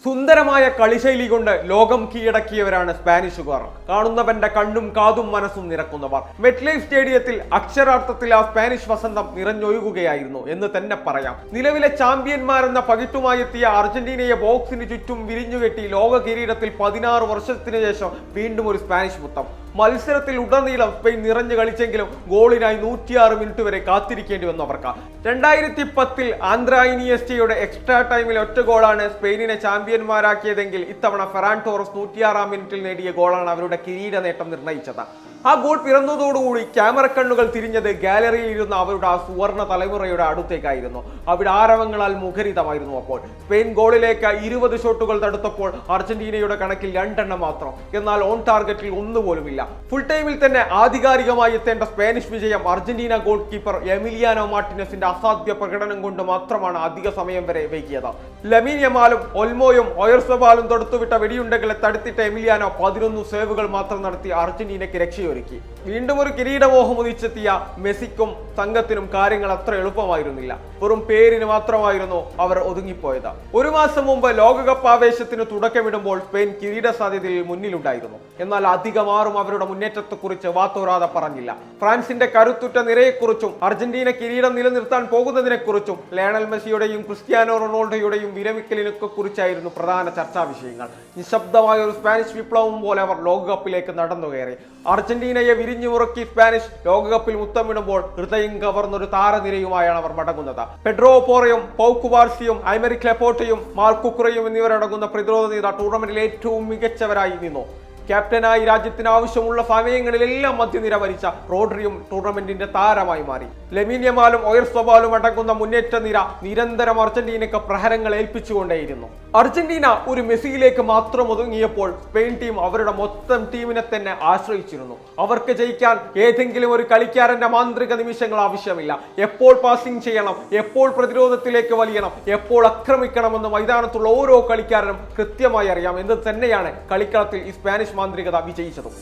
സുന്ദരമായ കളിശൈലി കൊണ്ട് ലോകം കീഴടക്കിയവരാണ് സ്പാനിഷുകാർ. കാണുന്നവന്റെ കണ്ണും കാതും മനസ്സും നിറക്കുന്നവർ. മെറ്റ്ലൈഫ് സ്റ്റേഡിയത്തിൽ അക്ഷരാർത്ഥത്തിൽ ആ സ്പാനിഷ് വസന്തം നിറഞ്ഞൊഴുകുകയായിരുന്നു എന്ന് തന്നെ പറയാം. നിലവിലെ ചാമ്പ്യന്മാരെന്ന പകിട്ടുമായെത്തിയ അർജന്റീനയെ ബോക്സിന് ചുറ്റും വിരിഞ്ഞുകെട്ടി ലോക കിരീടത്തിൽ 16 വർഷത്തിനു ശേഷം വീണ്ടും ഒരു സ്പാനിഷ് മുത്തം. മത്സരത്തിൽ ഉടനീളം സ്പെയിൻ നിറഞ്ഞു കളിച്ചെങ്കിലും ഗോളിനായി 106 മിനിറ്റ് വരെ കാത്തിരിക്കേണ്ടി വന്നു അവർക്ക്. 2010 ആന്ദ്രാ ഇനിയസ്റ്റയുടെ എക്സ്ട്രാ ടൈമിൽ ഒറ്റ ഗോളാണ് സ്പെയിനിനെ ചാമ്പ്യന്മാരാക്കിയതെങ്കിൽ ഇത്തവണ ഫെറാൻ ടോറസ് 106 മിനിറ്റിൽ നേടിയ ഗോളാണ് അവരുടെ കിരീട നേട്ടം നിർണയിച്ചത്. ആ ഗോൾ പിറന്നതോടുകൂടി ക്യാമറ കണ്ണുകൾ തിരിഞ്ഞത് ഗാലറിയിൽ ഇരുന്ന അവരുടെ ആ സുവർണ തലമുറയുടെ അടുത്തേക്കായിരുന്നു. അവിടെ ആരവങ്ങളാൽ മുഖരിതമായിരുന്നു. അപ്പോൾ സ്പെയിൻ ഗോളിലേക്ക് 20 ഷോട്ടുകൾ തടുത്തപ്പോൾ അർജന്റീനയുടെ കണക്കിൽ 2 എണ്ണം മാത്രം. എന്നാൽ ഓൺ ടാർഗറ്റിൽ ഒന്നുപോലുമില്ല. ഫുൾ ടൈമിൽ തന്നെ ആധികാരികമായി എത്തേണ്ട സ്പാനിഷ് വിജയം അർജന്റീന ഗോൾ കീപ്പർ എമിലിയാനോ മാർട്ടിനസിന്റെ അസാധ്യ പ്രകടനം കൊണ്ട് മാത്രമാണ് അധിക സമയം വരെ വൈകിയത്. ലമീൻ യമാലും ഒൽമോയും ഒയർസബാലും തൊടുത്തുവിട്ട വെടിയുണ്ടകളെ തടുത്തിട്ട എമിലിയാനോ 11 സേവുകൾ മാത്രം നടത്തി അർജന്റീനയ്ക്ക് രക്ഷയൊരുക്കി. വീണ്ടും ഒരു കിരീടമോഹം ഉദിച്ചെത്തിയ മെസ്സിക്കും സംഘത്തിനും കാര്യങ്ങൾ അത്ര എളുപ്പമായിരുന്നില്ല. വെറും പേരിന് മാത്രമായിരുന്നു അവർ ഒതുങ്ങിപ്പോയത്. ഒരു മാസം മുമ്പ് ലോകകപ്പ് ആവേശത്തിന് തുടക്കമിടുമ്പോൾ സ്പെയിൻ കിരീട സാധ്യതയിൽ മുന്നിലുണ്ടായിരുന്നു. എന്നാൽ അധികമാറും അവരുടെ മുന്നേറ്റത്തെക്കുറിച്ച് വാത്തോരാതെ പറഞ്ഞില്ല. ഫ്രാൻസിന്റെ കരുത്തുറ്റ നിരയെക്കുറിച്ചും അർജന്റീന കിരീടം നിലനിർത്താൻ പോകുന്നതിനെക്കുറിച്ചും ലയണൽ മെസ്സിയുടെയും ക്രിസ്ത്യാനോ റൊണാൾഡോയുടെയും വിരമിക്കലിനൊക്കെ കുറിച്ചായിരുന്നു പ്രധാന ചർച്ചാ വിഷയങ്ങൾ. നിശബ്ദമായ ഒരു സ്പാനിഷ് വിപ്ലവം പോലെ അവർ ലോകകപ്പിലേക്ക് നടന്നു കയറി. അർജന്റീനയെ വിരിഞ്ഞുമുറുക്കി സ്പാനിഷ് ലോകകപ്പിൽ മുത്തമിടുമ്പോൾ ഹൃദയം കവർന്നൊരു താരനിരയുമായാണ് അവർ മടങ്ങുന്നത്. പെഡ്രോ പോറയും പൗ കുവാർസിയും ഐമറിക് ലെപ്പോർട്ടയും മാർക്കുക്കുറയും എന്നിവരടങ്ങുന്ന പ്രതിരോധ നിര ടൂർണമെന്റിൽ ഏറ്റവും മികച്ചവരായി നിന്നു. ക്യാപ്റ്റനായി രാജ്യത്തിന് ആവശ്യമുള്ള സമയങ്ങളിലെല്ലാം മധ്യനിര ഭരിച്ച റോഡ്രിയും ടൂർണമെന്റിന്റെ താരമായി മാറി. ലമീൻ യമാലും ഒയർസബാലും അടങ്ങുന്ന മുന്നേറ്റ നിര നിരന്തരം അർജന്റീനയ്ക്ക് പ്രഹരങ്ങൾ ഏൽപ്പിച്ചുകൊണ്ടേയിരുന്നു. അർജന്റീന ഒരു മെസ്സിയിലേക്ക് മാത്രം ഒതുങ്ങിയപ്പോൾ സ്പെയിൻ ടീം അവരുടെ മൊത്തം ടീമിനെ തന്നെ ആശ്രയിച്ചിരുന്നു. അവർക്ക് ജയിക്കാൻ ഏതെങ്കിലും ഒരു കളിക്കാരന്റെ മാന്ത്രിക നിമിഷങ്ങൾ ആവശ്യമില്ല. എപ്പോൾ പാസിംഗ് ചെയ്യണം, എപ്പോൾ പ്രതിരോധത്തിലേക്ക് വലിയണം, എപ്പോൾ ആക്രമിക്കണമെന്ന് മൈതാനത്തുള്ള ഓരോ കളിക്കാരനും കൃത്യമായി അറിയാം എന്ന് തന്നെയാണ് കളിക്കളത്തിൽ ഈ സ്പാനിഷ് മാന്ത്രികത വിജയിച്ചതും.